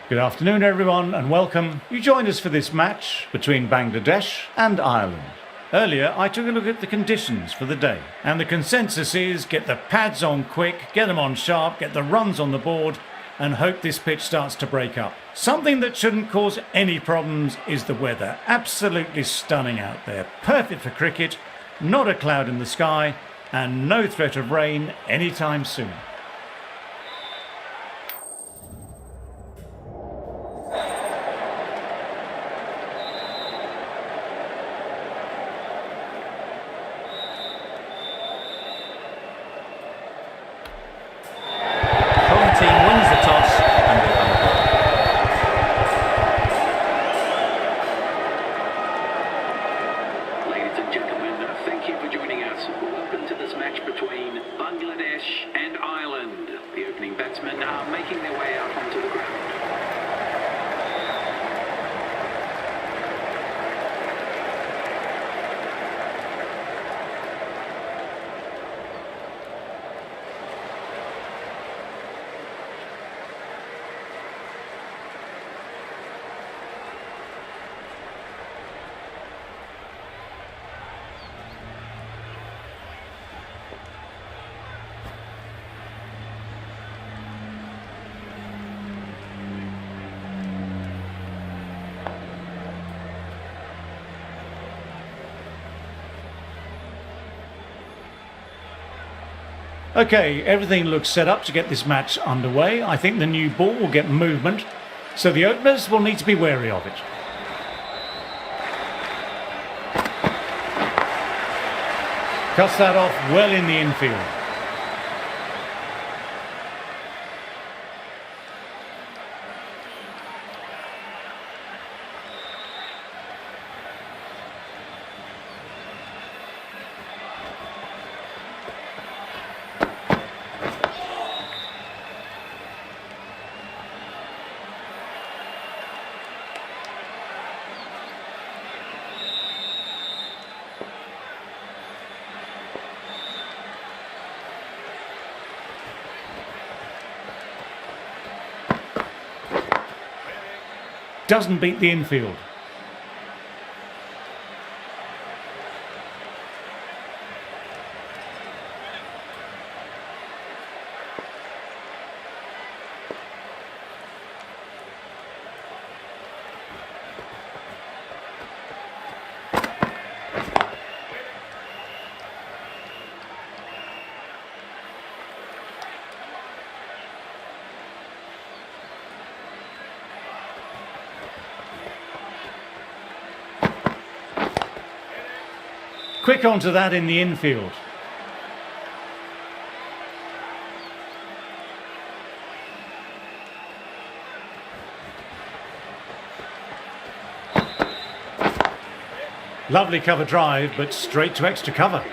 Good afternoon, everyone, and welcome. You joined us for this match between Bangladesh and Ireland. Earlier, I took a look at the conditions for the day, and the consensus is get the pads on quick, get them on sharp, get the runs on the board, and hope this pitch starts to break up. Something that shouldn't cause any problems is the weather. Absolutely stunning out there. Perfect for cricket, not a cloud in the sky, and no threat of rain anytime soon. Okay, everything looks set up to get this match underway. I think the new ball will get movement, so the openers will need to be wary of it. Cuts that off well in the infield. Doesn't beat the infield. Quick onto that in the infield. Lovely cover drive, but straight to extra cover.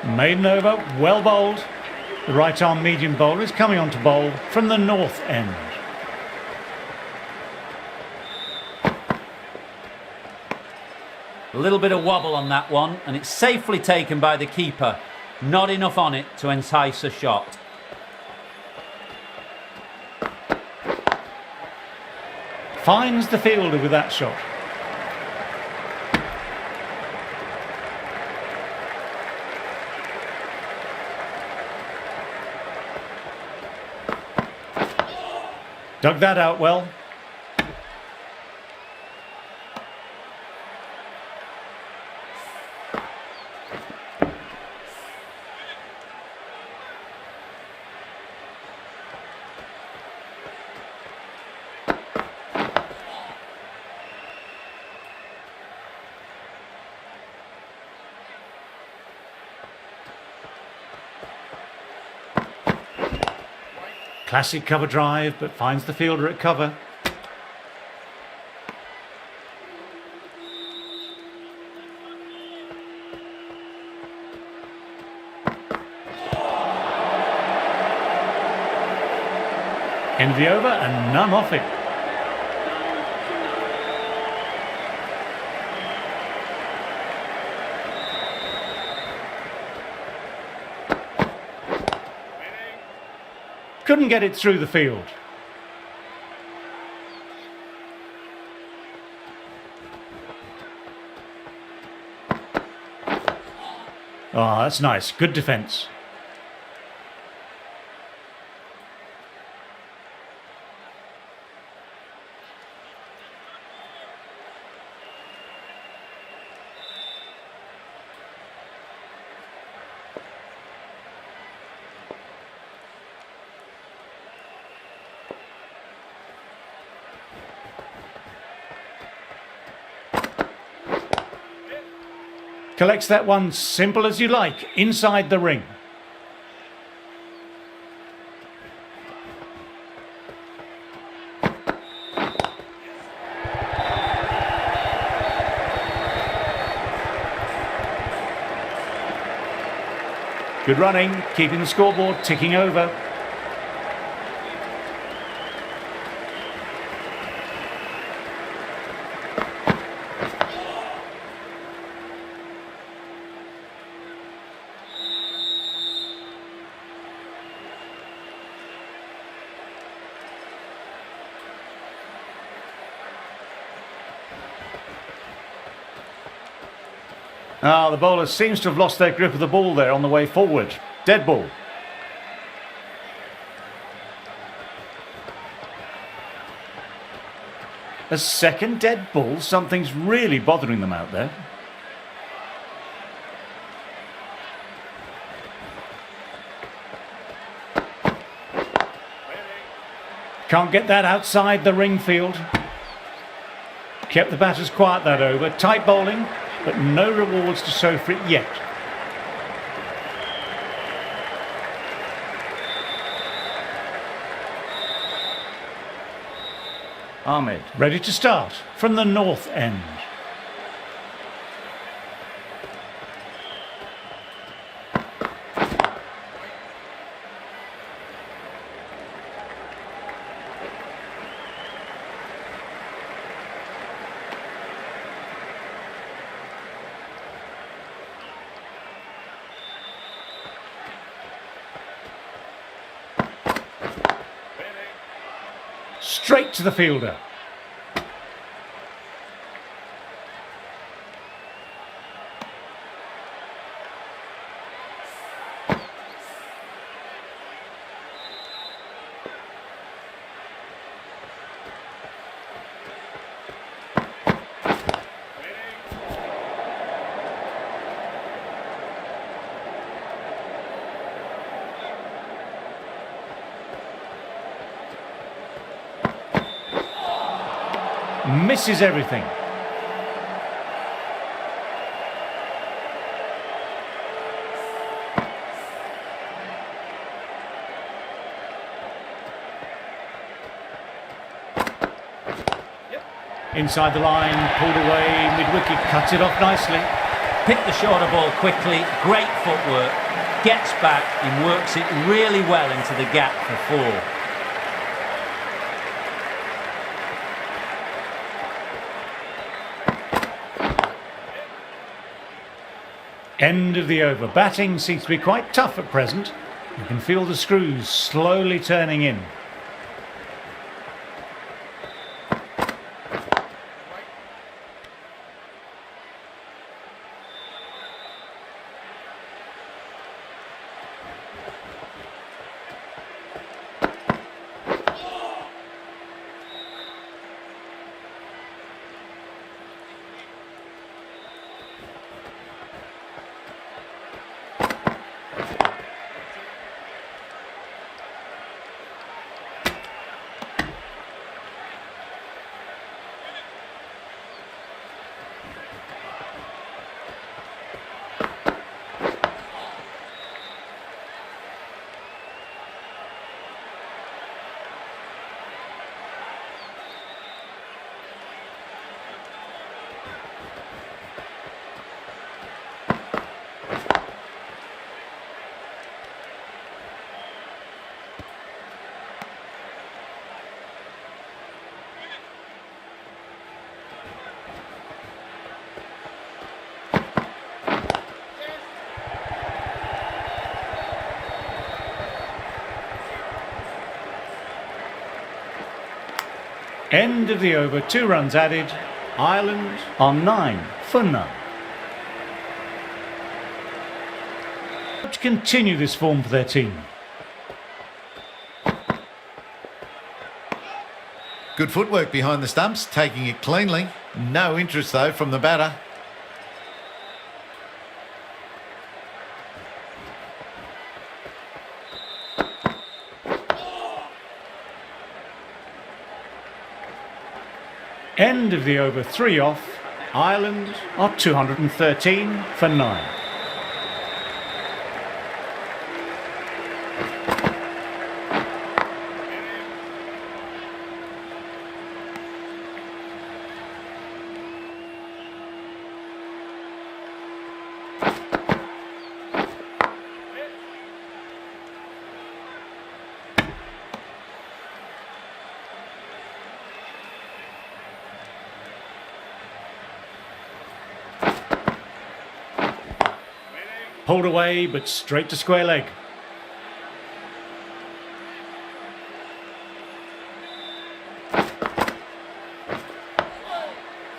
Maiden over, well bowled. The right arm medium bowler is coming on to bowl from the north end. A little bit of wobble on that one, and it's safely taken by the keeper. Not enough on it to entice a shot. Finds the fielder with that shot. Dug that out well. Classic cover drive, but finds the fielder at cover. End of the over and none off it. Couldn't get it through the field. Oh, that's nice. Good defence. Collects that one simple as you like, inside the ring. Good running, keeping the scoreboard ticking over. The bowler seems to have lost their grip of the ball there on the way forward. Dead ball. A second dead ball? Something's really bothering them out there. Can't get that outside the ring field. Kept the batters quiet that over. Tight bowling, but no rewards to show for it yet. Ahmed ready to start from the north end. Straight to the fielder. Misses everything. Inside the line, pulled away, mid-wicket, cuts it off nicely. Picked the shorter ball quickly, great footwork, gets back and works it really well into the gap for four. End of the over. Batting seems to be quite tough at present. You can feel the screws slowly turning in. End of the over, 2 runs added. Ireland on 9 for none. to continue this form for their team. Good footwork behind the stumps, taking it cleanly. No interest, though, from the batter. End of the over, 3 off. Ireland are 213 for 9. Pulled away, but straight to square leg.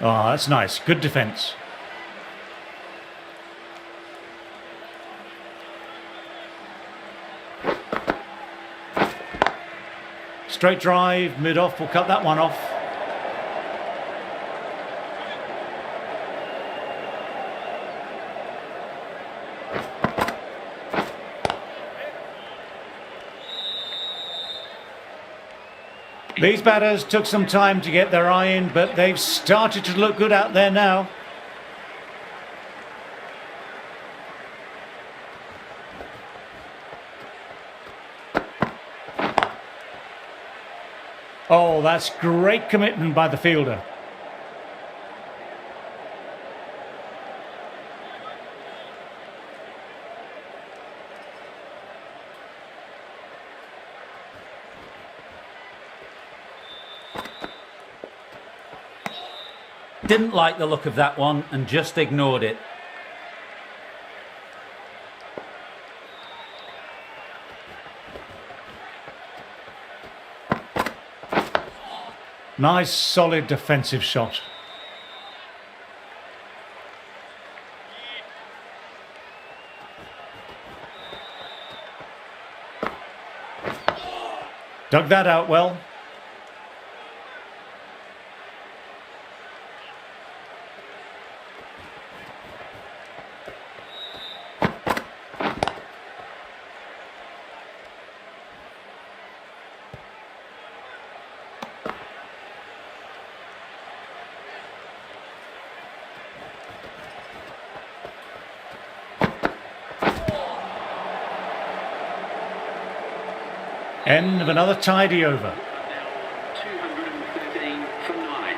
Oh, that's nice. Good defence. Straight drive, mid-off, will cut that one off. These batters took some time to get their eye in, but they've started to look good out there now. Oh, that's great commitment by the fielder. Didn't like the look of that one and just ignored it. Nice, solid defensive shot. Dug that out well. End of another tidy over. 213 for 9.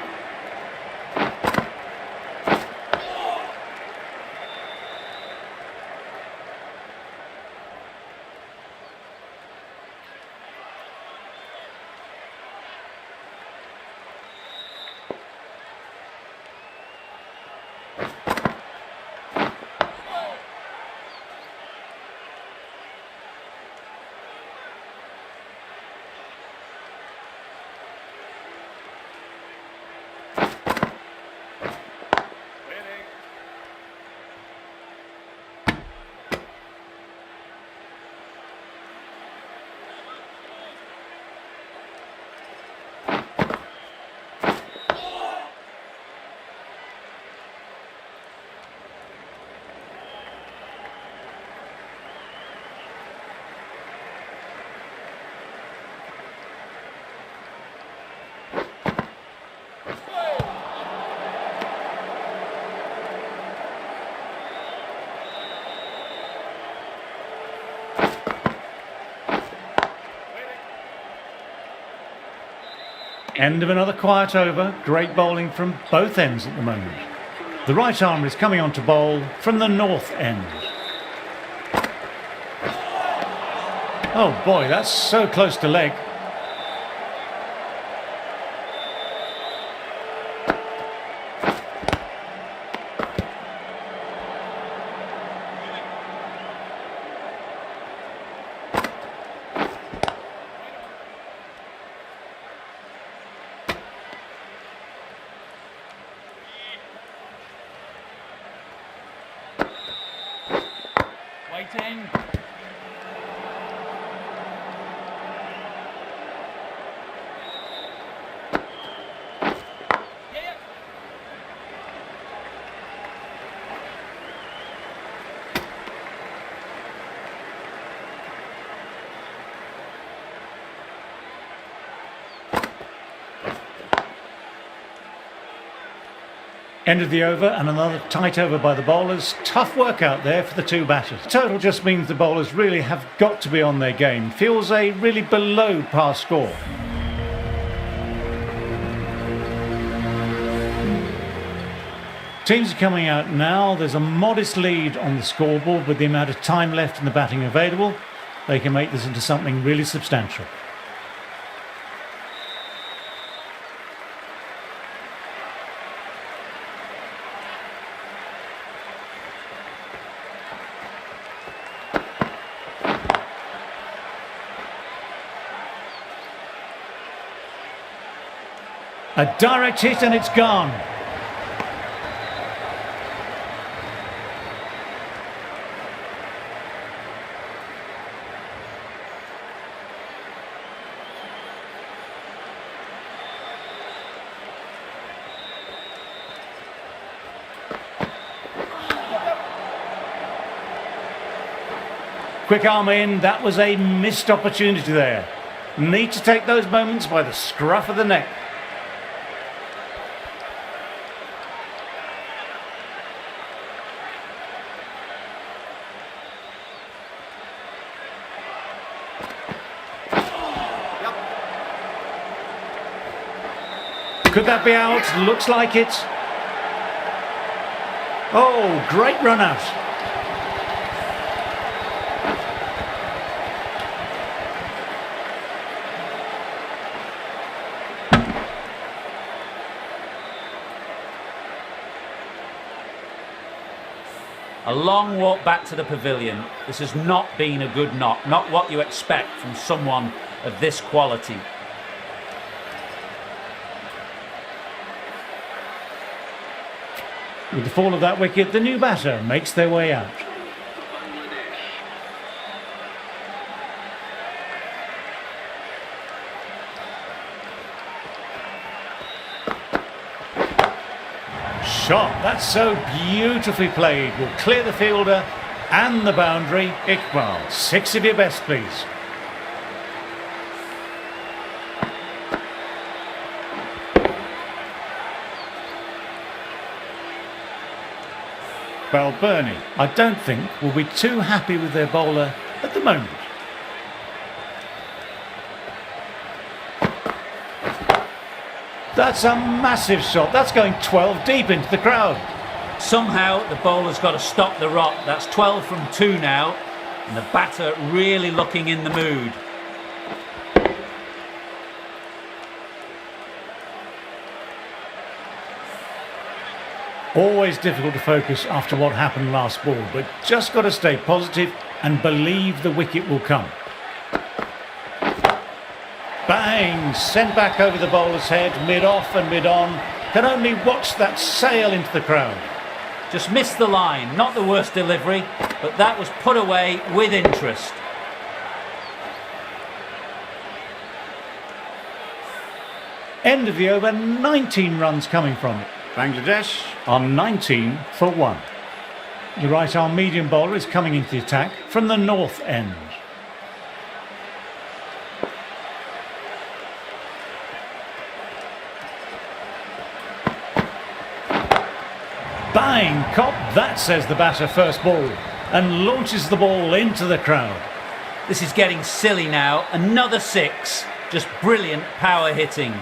End of another quiet over. Great bowling from both ends at the moment. The right arm is coming on to bowl from the north end. Oh boy, that's so close to leg. Batting. End of the over and another tight over by the bowlers. Tough work out there for the two batters. Total just means the bowlers really have got to be on their game. Feels a really below par score. Teams are coming out now. There's a modest lead on the scoreboard with the amount of time left in the batting available. They can make this into something really substantial. A direct hit and it's gone. Quick arm in, that was a missed opportunity there. Need to take those moments by the scruff of the neck. Could that be out? Looks like it. Oh, great run out. A long walk back to the pavilion. This has not been a good knock, not what you expect from someone of this quality. With the fall of that wicket, the new batter makes their way out. Shot, that's so beautifully played. Will clear the fielder and the boundary. Iqbal, 6 of your best, please. Balbirnie, I don't think, will be too happy with their bowler at the moment. That's a massive shot. That's going 12 deep into the crowd. Somehow the bowler's got to stop the rot. That's 12 from 2 now, and the batter really looking in the mood. Always difficult to focus after what happened last ball, but just got to stay positive and believe the wicket will come. Bang! Sent back over the bowler's head, mid-off and mid-on. Can only watch that sail into the crowd. Just missed the line. Not the worst delivery, but that was put away with interest. End of the over, 19 runs coming from it. Bangladesh on 19 for 1. The right arm medium bowler is coming into the attack from the north end. Bang! Cop that, says the batter, first ball, and launches the ball into the crowd. This is getting silly now. Another 6. Just brilliant power hitting.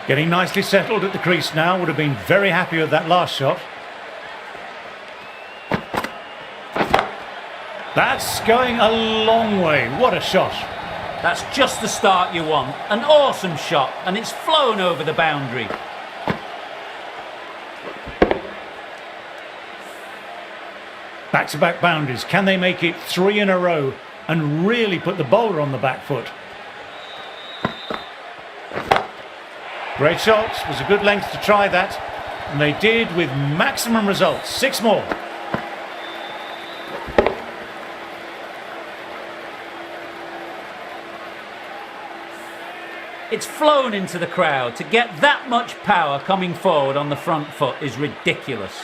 Getting nicely settled at the crease now. Would have been very happy with that last shot. That's going a long way. What a shot. That's just the start you want. An awesome shot, and it's flown over the boundary. Back-to-back boundaries. Can they make it 3 in a row and really put the bowler on the back foot? Great shot. Was a good length to try that. And they did with maximum results. 6 more. It's flown into the crowd. To get that much power coming forward on the front foot is ridiculous.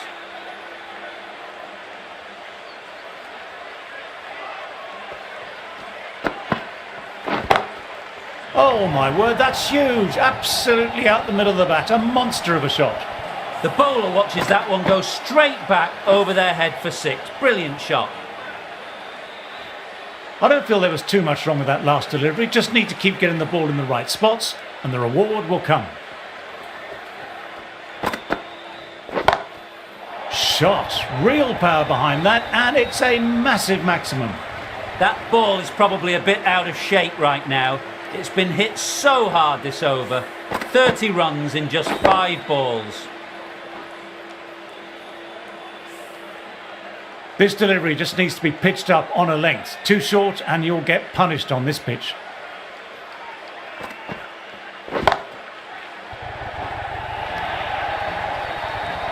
Oh my word, that's huge. Absolutely out the middle of the bat. A monster of a shot. The bowler watches that one go straight back over their head for 6. Brilliant shot. I don't feel there was too much wrong with that last delivery. Just need to keep getting the ball in the right spots and the reward will come. Shot. Real power behind that, and it's a massive maximum. That ball is probably a bit out of shape right now. It's been hit so hard this over. 30 runs in just 5 balls. This delivery just needs to be pitched up on a length. Too short and you'll get punished on this pitch.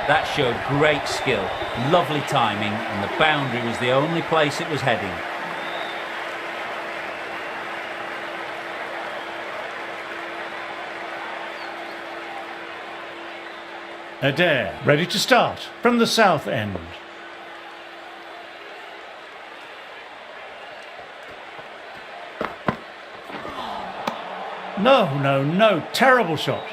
That showed great skill, lovely timing, and the boundary was the only place it was heading. Adair, ready to start from the south end. No, terrible shot.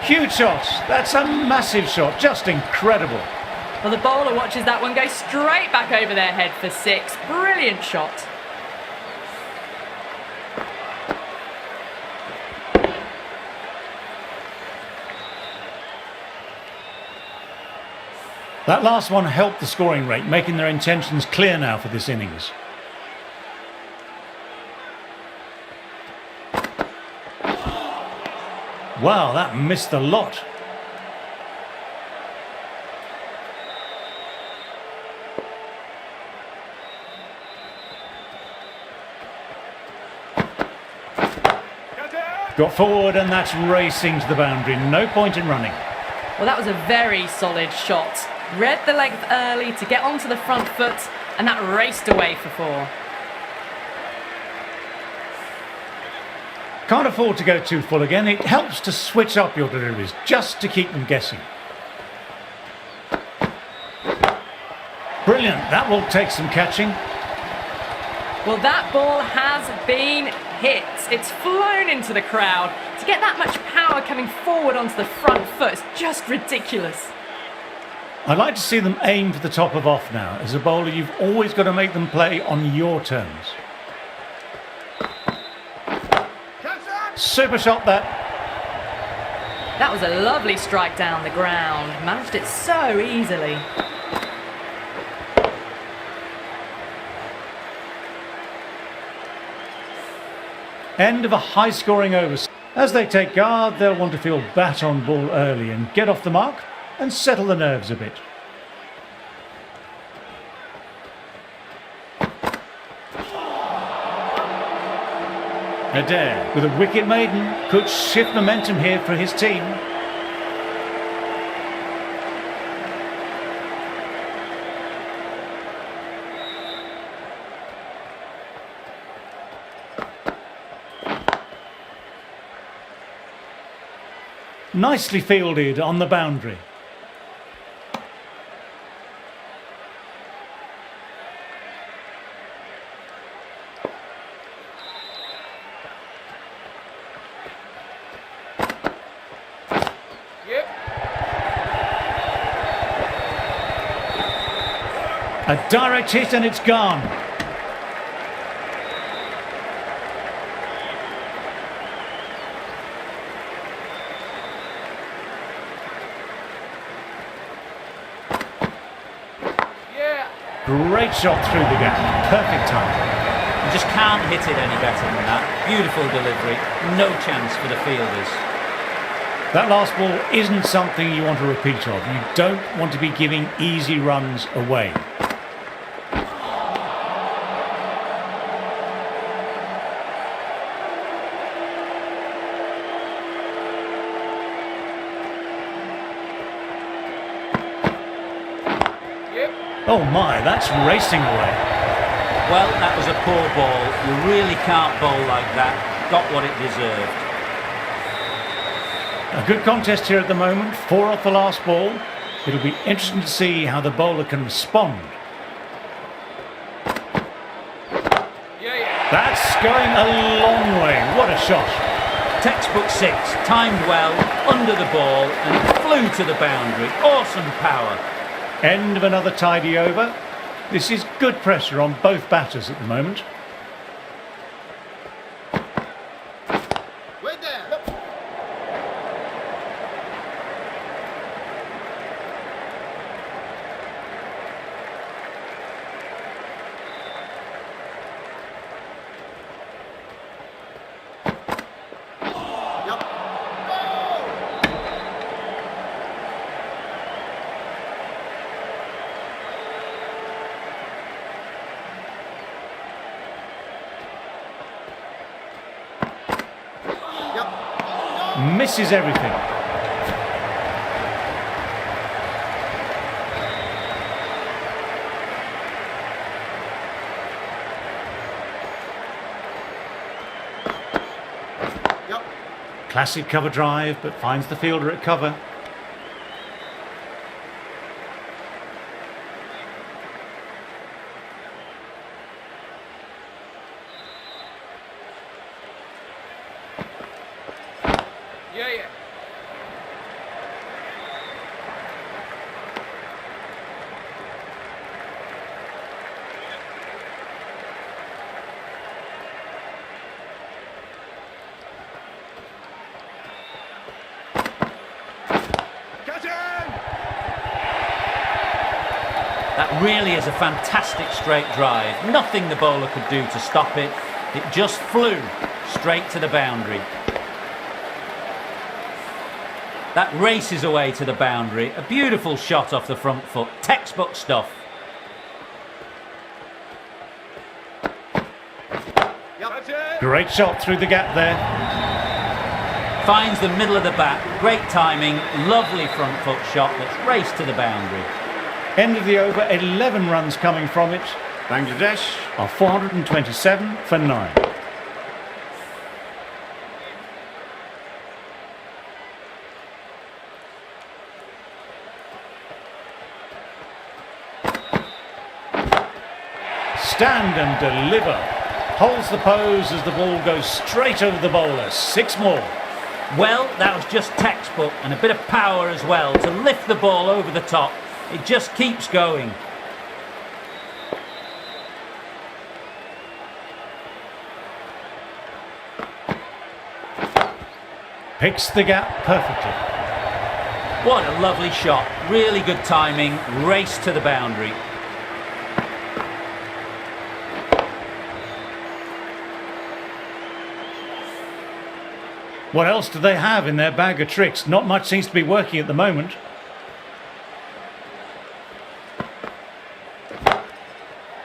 Huge shot. That's a massive shot. Just incredible. Well, the bowler watches that one go straight back over their head for 6. Brilliant shot. That last one helped the scoring rate, making their intentions clear now for this innings. Wow, that missed a lot. Got forward and that's racing to the boundary. No point in running. Well, that was a very solid shot. Read the length early to get onto the front foot, and that raced away for 4. Can't afford to go too full again. It helps to switch up your deliveries just to keep them guessing. Brilliant. That will take some catching. Well, that ball has been hit. It's flown into the crowd. To get that much power coming forward onto the front foot is just ridiculous. I'd like to see them aim for the top of off now. As a bowler, you've always got to make them play on your terms. Super shot that. That was a lovely strike down the ground. Managed it so easily. End of a high-scoring over. As they take guard, they'll want to feel bat on ball early and get off the mark and settle the nerves a bit. Adair, with a wicket maiden, could shift momentum here for his team. Nicely fielded on the boundary. A direct hit and it's gone. Great shot through the gap. Perfect time. just can't hit it any better than that. Beautiful delivery, no chance for the fielders. That last ball isn't something you want to repeat of. You don't want to be giving easy runs away. Oh my, that's racing away. Well, that was a poor ball. You really can't bowl like that. Got what it deserved. A good contest here at the moment, 4 off the last ball. It'll be interesting to see how the bowler can respond. That's going a long way. What a shot. Textbook 6, timed well, under the ball, and it flew to the boundary. Awesome power. End of another tidy over. This is good pressure on both batters at the moment. We're down. Misses everything. Classic cover drive, but finds the fielder at cover. That really is a fantastic straight drive. Nothing the bowler could do to stop it. It just flew straight to the boundary. That races away to the boundary. A beautiful shot off the front foot. Textbook stuff. Great shot through the gap there. Finds the middle of the bat. Great timing. Lovely front foot shot that's raced to the boundary. End of the over, 11 runs coming from it. Bangladesh are 427 for 9. Stand and deliver. Holds the pose as the ball goes straight over the bowler. 6 more. Well, that was just textbook and a bit of power as well to lift the ball over the top. It just keeps going. Picks the gap perfectly. What a lovely shot. Really good timing. Race to the boundary. What else do they have in their bag of tricks? Not much seems to be working at the moment.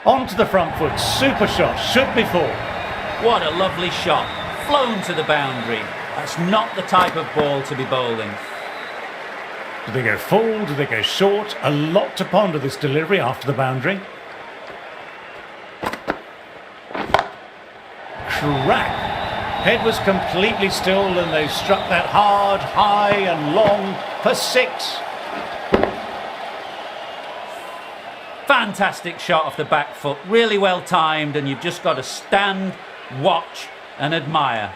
Onto the front foot, super shot, should be 4. What a lovely shot. Flown to the boundary. That's not the type of ball to be bowling. Do they go full? Do they go short? A lot to ponder this delivery after the boundary. Crack. Head was completely still and they struck that hard, high and long for 6. Fantastic shot off the back foot. Really well timed, and you've just got to stand, watch and admire.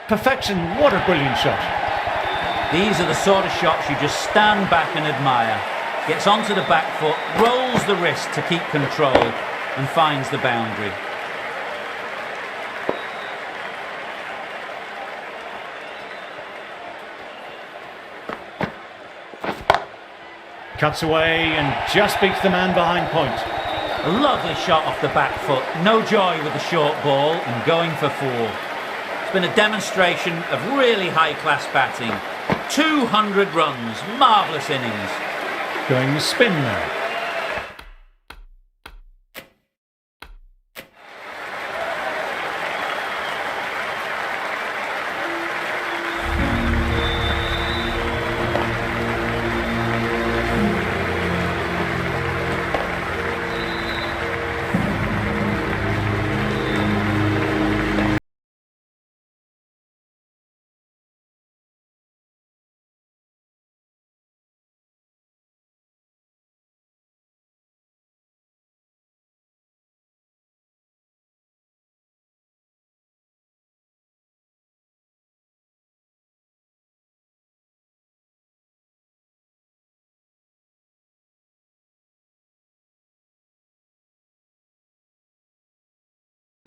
Perfection, what a brilliant shot. These are the sort of shots you just stand back and admire. Gets onto the back foot, rolls the wrist to keep control and finds the boundary. Cuts away and just beats the man behind point. A lovely shot off the back foot. No joy with the short ball and going for 4. It's been a demonstration of really high-class batting. 200 runs. Marvellous innings. Going the spin now.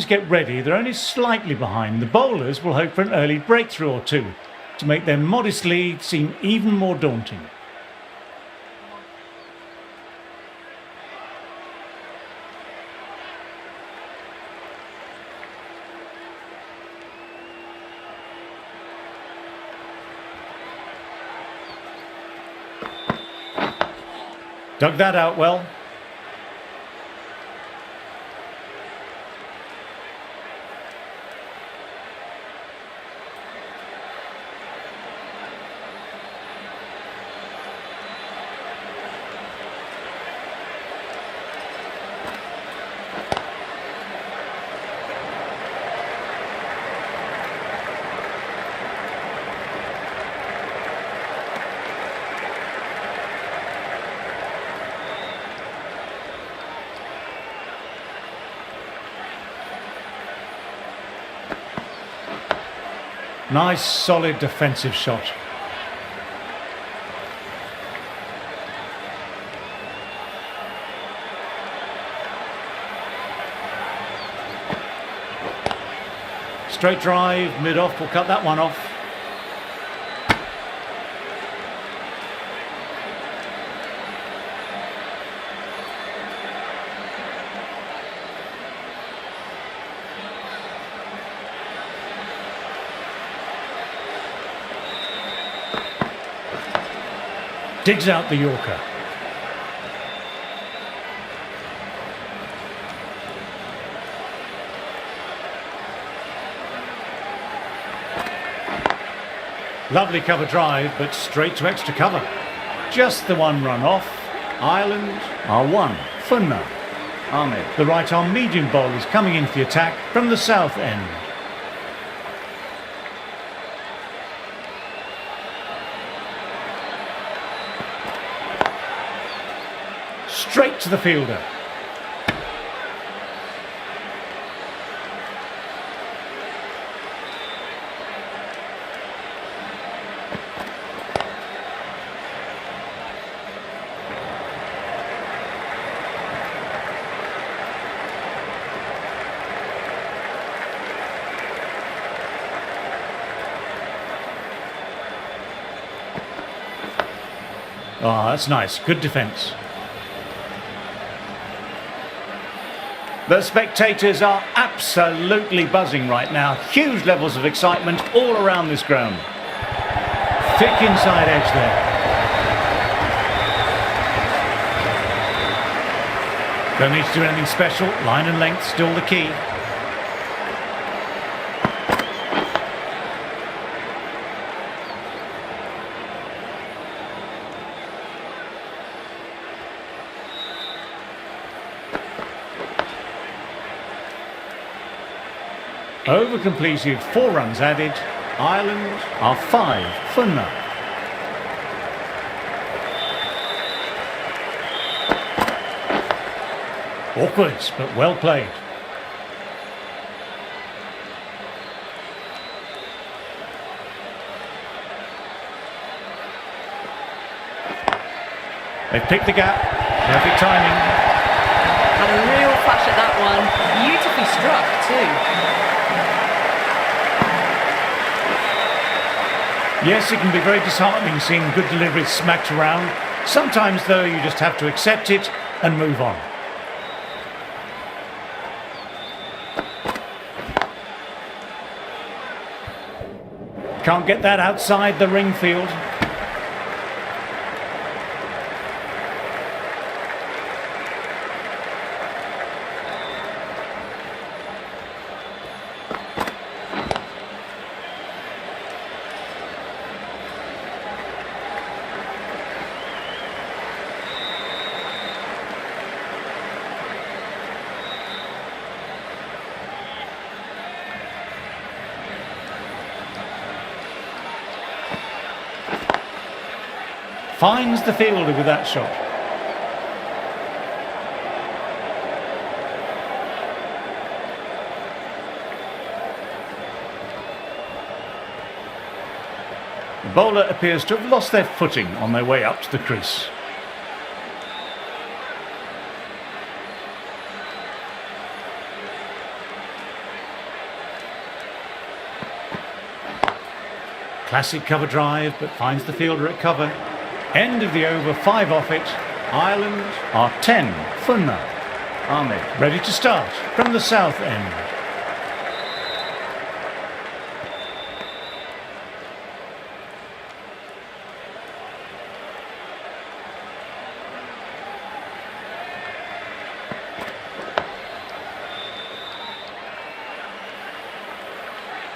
Get ready, they're only slightly behind. The bowlers will hope for an early breakthrough or two to make their modest lead seem even more daunting. Dug that out well. Nice, solid defensive shot. Straight drive, mid-off, will cut that one off. Digs out the Yorker. Lovely cover drive, but straight to extra cover. Just the one run off. Ireland are 1 for none. Ahmed, the right arm medium bowler, is coming into the attack from the south end. Straight to the fielder. Oh, that's nice. Good defence. The spectators are absolutely buzzing right now. Huge levels of excitement all around this ground. Thick inside edge there. Don't need to do anything special. Line and length still the key. Over completed, 4 runs added. Ireland are 5 for none. Awkward, but well played. They've picked the gap. Perfect timing. Had a real flash at that one. Beautifully struck too. Yes, it can be very disheartening seeing good deliveries smacked around. Sometimes, though, you just have to accept it and move on. Can't get that outside the ring field. Finds the fielder with that shot. The bowler appears to have lost their footing on their way up to the crease. Classic cover drive, but finds the fielder at cover. End of the over, 5 off it. Ireland are 10 for none. Ahmed ready to start from the south end.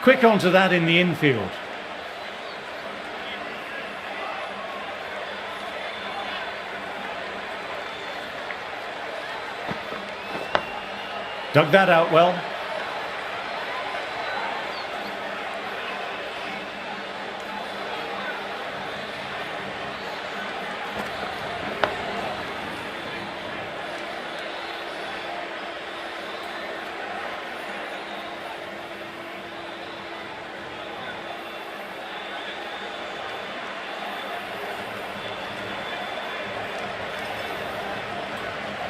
Quick onto that in the infield. Dug that out well.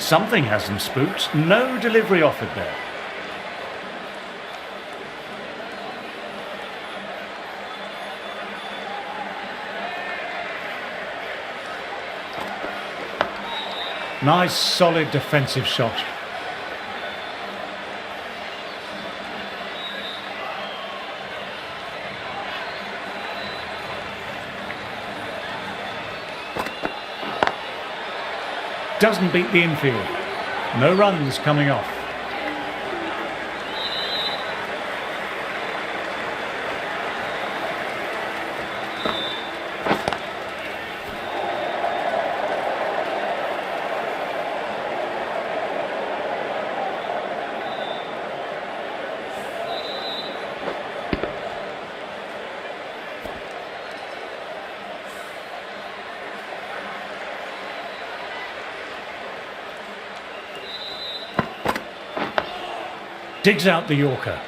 Something has them spooked. No delivery offered there. Nice, solid defensive shot. Doesn't beat the infield. No runs coming off. Digs out the Yorker.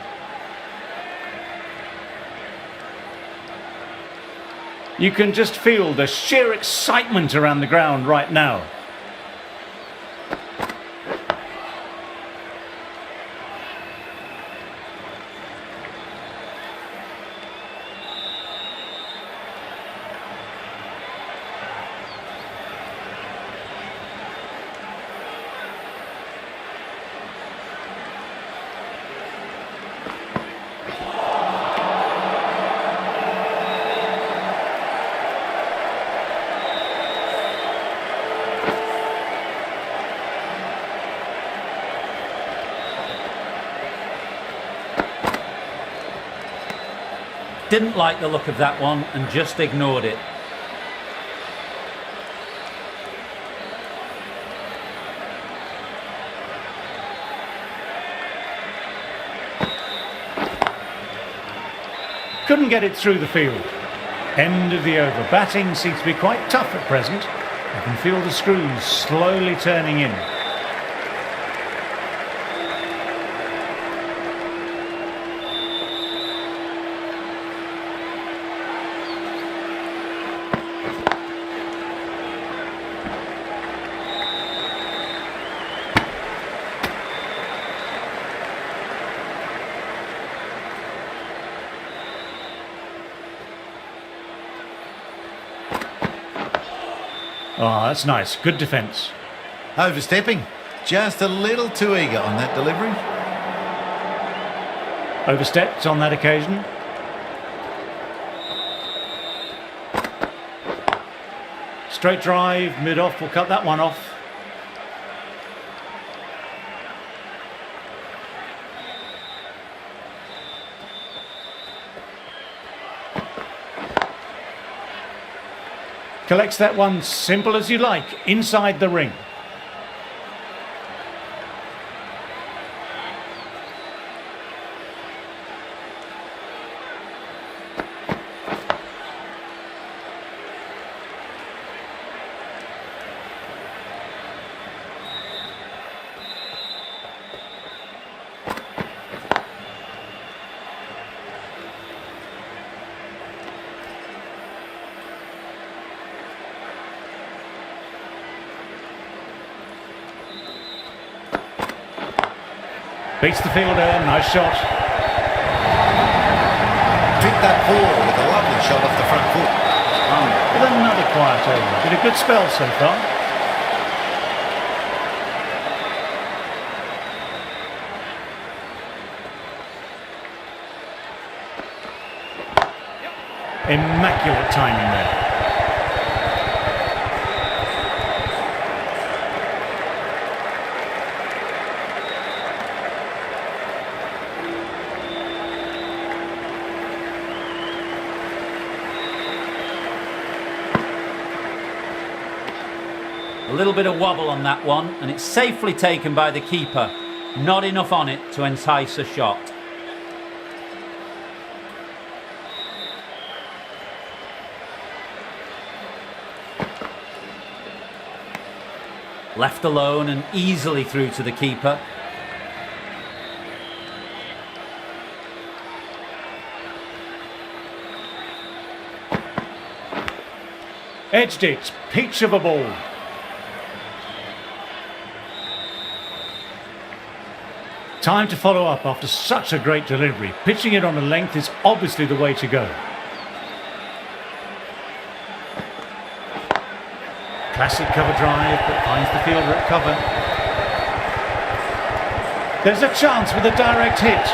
You can just feel the sheer excitement around the ground right now. Didn't like the look of that one and just ignored it. Couldn't get it through the field. End of the over. Batting seems to be quite tough at present. I can feel the screws slowly turning in. Oh, that's nice. Good defence. Overstepping. Just a little too eager on that delivery. Overstepped on that occasion. Straight drive, mid-off, will cut that one off. Collects that one, simple as you like, inside the ring. Beats the fielder, nice shot. Picked that ball with a lovely shot off the front foot. With another quiet over. Did a good spell so far. Immaculate timing there. A little bit of wobble on that one, and it's safely taken by the keeper. Not enough on it to entice a shot. Left alone and easily through to the keeper. Edged it, peach of a ball. Time to follow up after such a great delivery. Pitching it on a length is obviously the way to go. Classic cover drive, but finds the fielder at cover. There's a chance with a direct hit.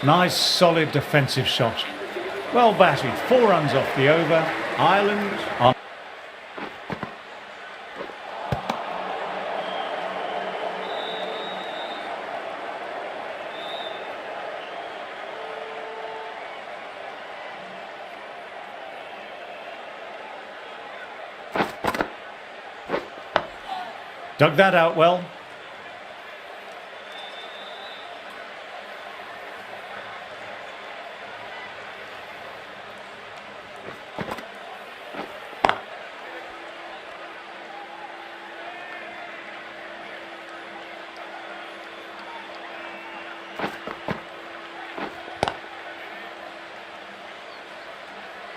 Nice, solid defensive shot. Well batted, 4 runs off the over. Ireland on. Dug that out well.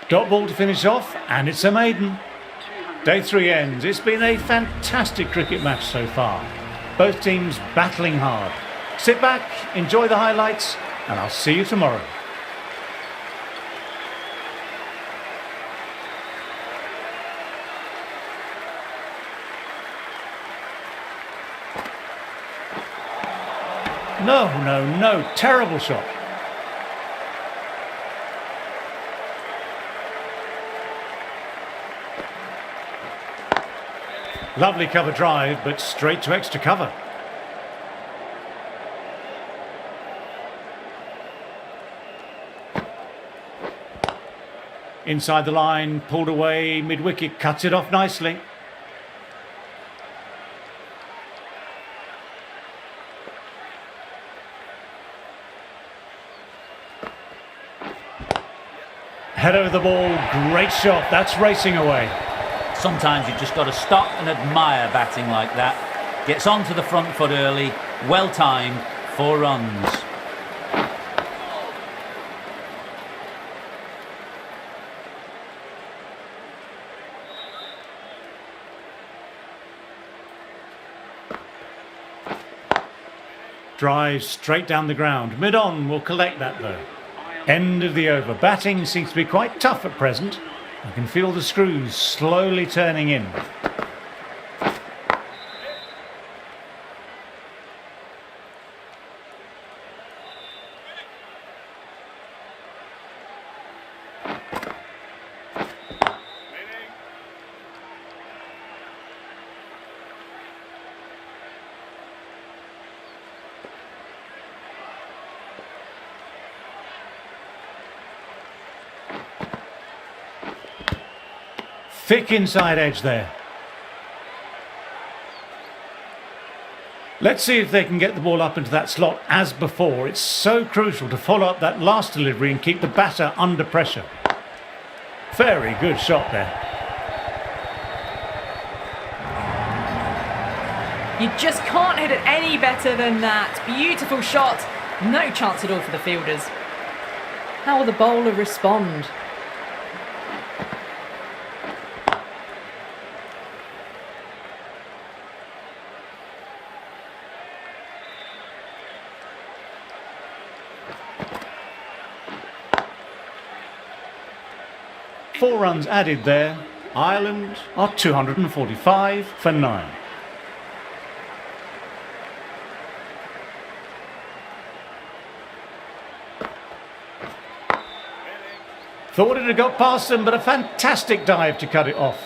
Dot ball to finish off, and it's a maiden. Day 3 ends. It's been a fantastic cricket match so far. Both teams battling hard. Sit back, enjoy the highlights, and I'll see you tomorrow. No, terrible shot. Lovely cover drive, but straight to extra cover. Inside the line, pulled away, mid-wicket, cuts it off nicely. Head over the ball, great shot, that's racing away. Sometimes you've just got to stop and admire batting like that. Gets onto the front foot early, well timed, 4 runs. Drive straight down the ground. Mid-on will collect that though. End of the over. Batting seems to be quite tough at present. I can feel the screws slowly turning in. Thick inside edge there. Let's see if they can get the ball up into that slot as before. It's so crucial to follow up that last delivery and keep the batter under pressure. Very good shot there. You just can't hit it any better than that. Beautiful shot. No chance at all for the fielders. How will the bowler respond? Four runs added there. Ireland are 245 for 9. Thought it had got past them, but a fantastic dive to cut it off.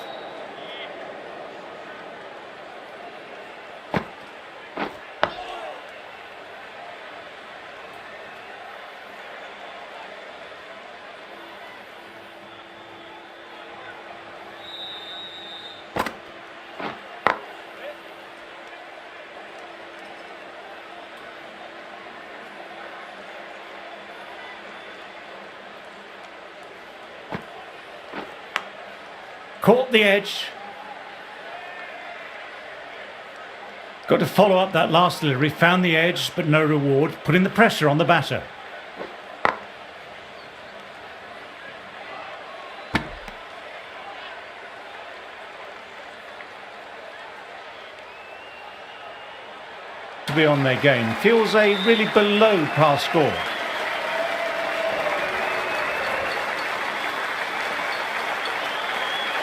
Caught the edge. Got to follow up that last delivery. Found the edge, but no reward. Putting the pressure on the batter. To be on their game. Feels a really below par score.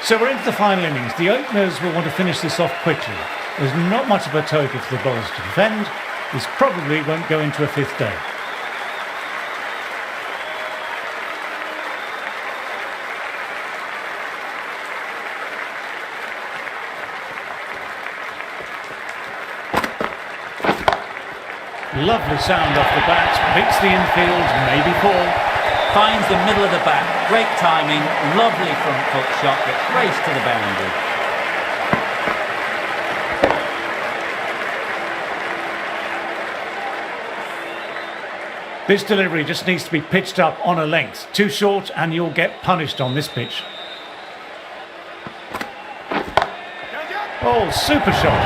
So we're into the final innings. The openers will want to finish this off quickly. There's not much of a total for the bowlers to defend. This probably won't go into a fifth day. Lovely sound off the bat. Beats the infield, maybe 4. Finds the middle of the bat, great timing, lovely front foot shot that raced to the boundary. This delivery just needs to be pitched up on a length. Too short and you'll get punished on this pitch. Oh, super shot.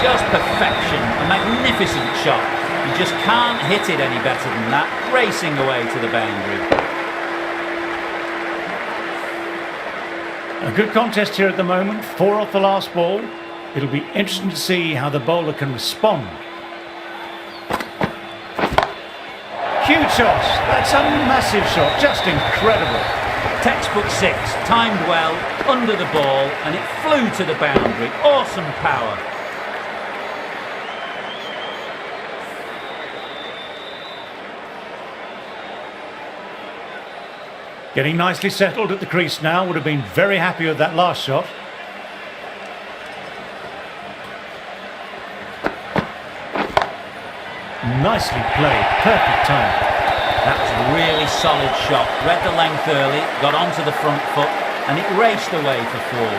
Just perfection, a magnificent shot. You just can't hit it any better than that, racing away to the boundary. A good contest here at the moment, 4 off the last ball. It'll be interesting to see how the bowler can respond. Huge shot, that's a massive shot, just incredible. Textbook 6, timed well, under the ball, and it flew to the boundary. Awesome power. Getting nicely settled at the crease now. Would have been very happy with that last shot. Nicely played. Perfect time. That was a really solid shot. Read the length early, got onto the front foot, and it raced away for 4.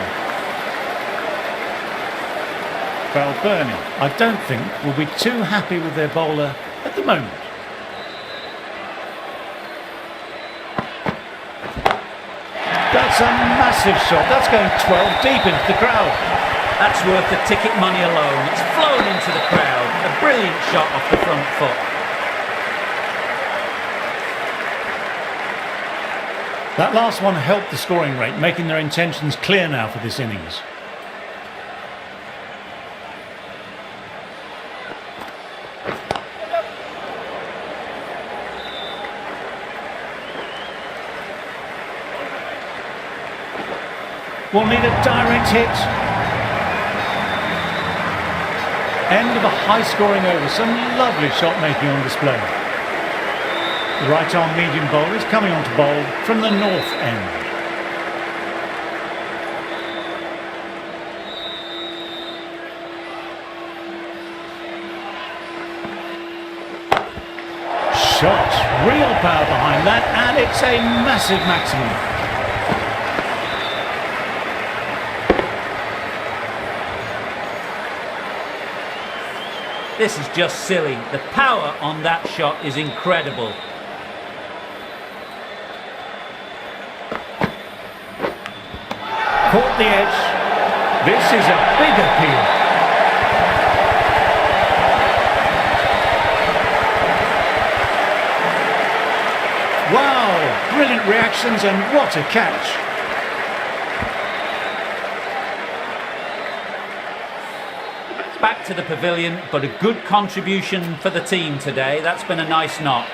Balbirnie, I don't think, will be too happy with their bowler at the moment. That's a massive shot. That's going 12 deep into the crowd. That's worth the ticket money alone. It's flown into the crowd. A brilliant shot off the front foot. That last one helped the scoring rate, making their intentions clear now for this innings. Will need a direct hit. End of a high-scoring over. Some lovely shot making on display. The right-arm medium bowler is coming on to bowl from the north end. Shot. Real power behind that, and it's a massive maximum. This is just silly. The power on that shot is incredible. Caught the edge. This is a big appeal. Wow, brilliant reactions and what a catch. Back to the pavilion, but a good contribution for the team today. That's been a nice knock.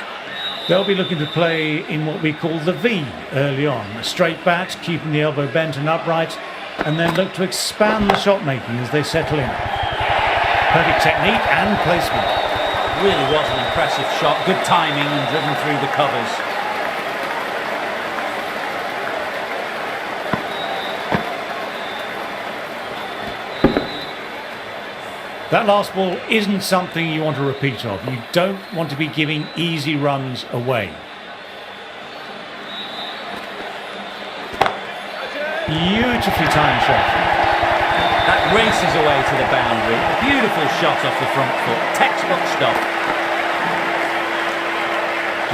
They'll be looking to play in what we call the V early on. A straight bat, keeping the elbow bent and upright, and then look to expand the shot making as they settle in. Perfect technique and placement. Really was an impressive shot. Good timing and driven through the covers. That last ball isn't something you want to repeat of. You don't want to be giving easy runs away. Beautifully timed shot. That races away to the boundary. A beautiful shot off the front foot. Textbook stuff.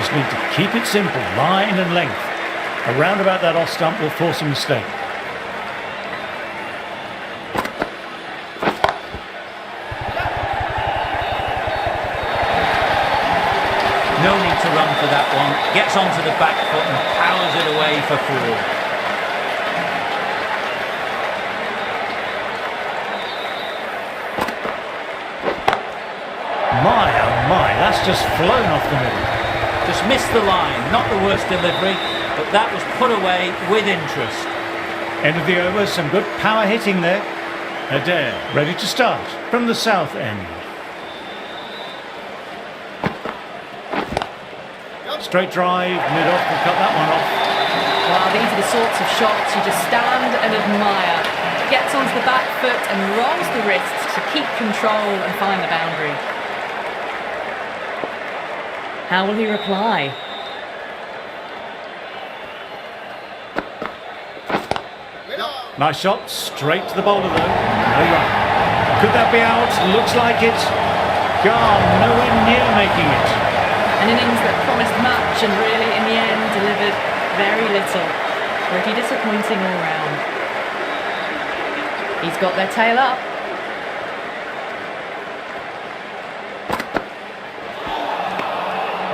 Just need to keep it simple, line and length. A roundabout that off stump will force a mistake. No need to run for that one. Gets onto the back foot and powers it away for 4. My, oh my, that's just flown off the middle. Just missed the line. Not the worst delivery, but that was put away with interest. End of the over, some good power hitting there. Adair ready to start from the south end. Straight drive, mid-off, will cut that one off. Wow, these are the sorts of shots you just stand and admire. Gets onto the back foot and rolls the wrists to keep control and find the boundary. How will he reply? Nice shot, straight to the bowler though. No run. Could that be out? Looks like it. Gone, nowhere near making it. An innings that promised much and really, in the end, delivered very little. Pretty disappointing all round. He's got their tail up.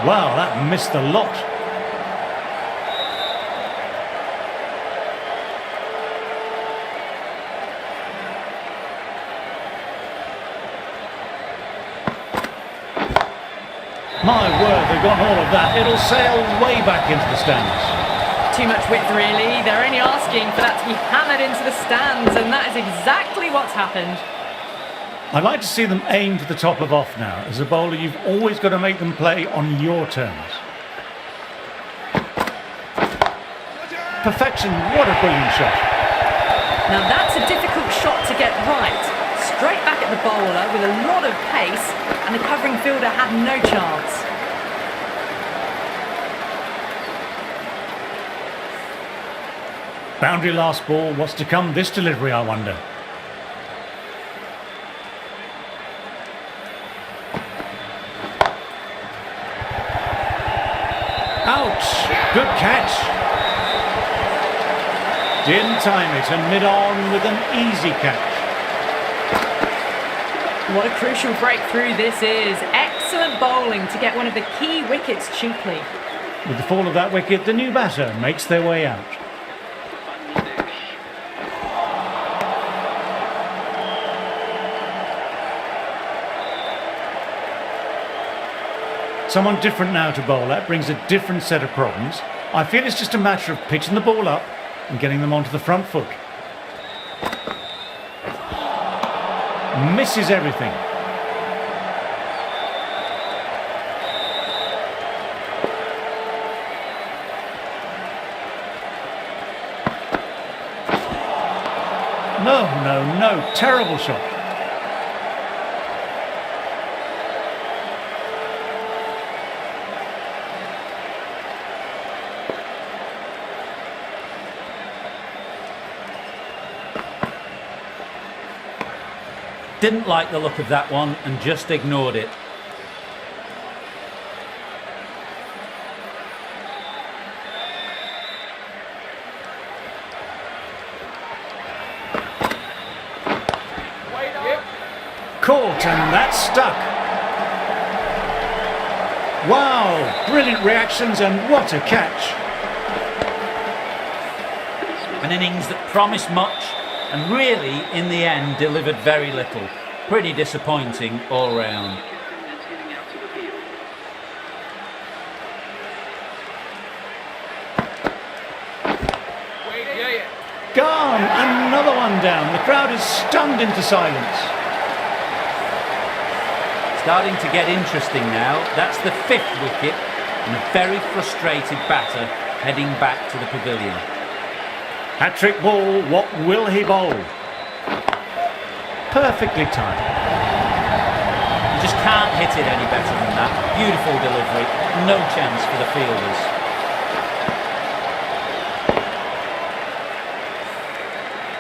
Wow, that missed a lot. My word, they've got all of that. It'll sail way back into the stands. Too much width, really. They're only asking for that to be hammered into the stands, and that is exactly what's happened. I'd like to see them aim for the top of off now. As a bowler, you've always got to make them play on your terms. Perfection, what a brilliant shot. Now that's a difficult shot to get right. Straight back at the bowler with a lot of pace, and the covering fielder had no chance. Boundary last ball, what's to come this delivery, I wonder. Ouch! Good catch. Didn't time it, and mid-on with an easy catch. What a crucial breakthrough this is. Excellent bowling to get one of the key wickets cheaply. With the fall of that wicket, the new batter makes their way out. Someone different now to bowl at brings a different set of problems. I feel it's just a matter of pitching the ball up and getting them onto the front foot. Misses everything. No, no, no. Terrible shot. Didn't like the look of that one and just ignored it. Caught, and that's stuck. Wow, brilliant reactions and what a catch. An innings that promised much and really, in the end, delivered very little. Pretty disappointing all round. Gone, another one down. The crowd is stunned into silence. Starting to get interesting now. That's the 5th wicket and a very frustrated batter heading back to the pavilion. Hat-trick ball, what will he bowl? Perfectly timed. You just can't hit it any better than that. Beautiful delivery, no chance for the fielders.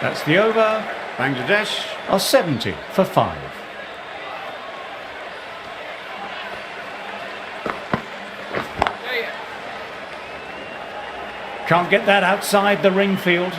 That's the over. Bangladesh are 70 for 5. Can't get that outside the ring field.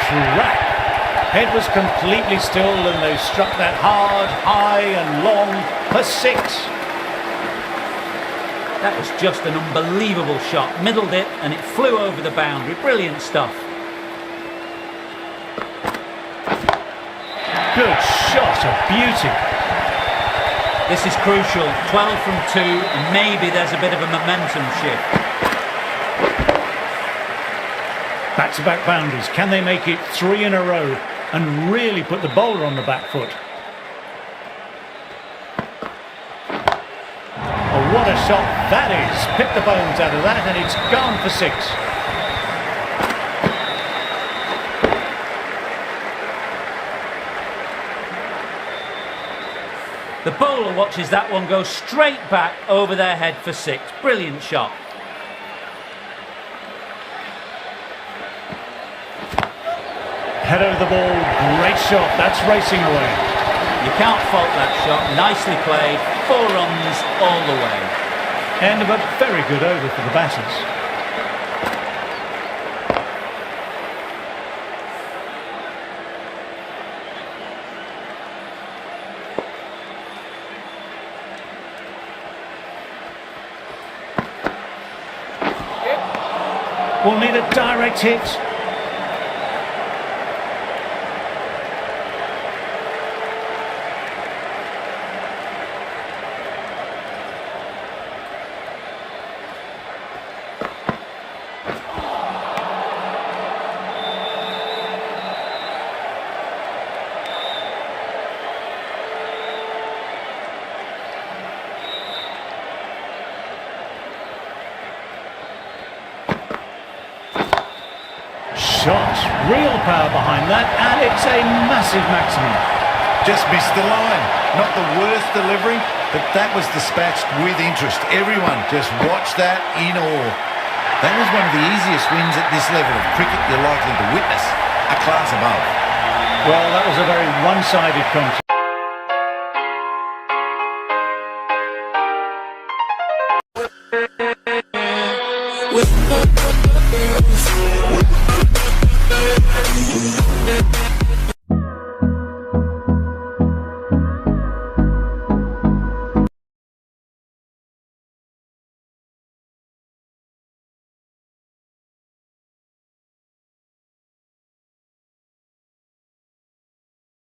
Crack! Head was completely still and they struck that hard, high and long for 6. That was just an unbelievable shot. Middled it and it flew over the boundary. Brilliant stuff. Good shot, a beauty. This is crucial. 12 from 2 and maybe there's a bit of a momentum shift. Back-to-back boundaries. Can they make it 3 in a row and really put the bowler on the back foot? Oh, what a shot that is. Pick the bones out of that and it's gone for 6. The bowler watches that one go straight back over their head for 6. Brilliant shot. Head over the ball, great shot, that's racing away. You can't fault that shot, nicely played, 4 runs all the way. End of a very good over for the batters. We'll need a direct hit. Shot, real power behind that, and it's a massive maximum. Just missed the line. Not the worst delivery, but that was dispatched with interest. Everyone just watched that in awe. That was one of the easiest wins at this level of cricket you're likely to witness. A class above. Well, that was a very one-sided contest. With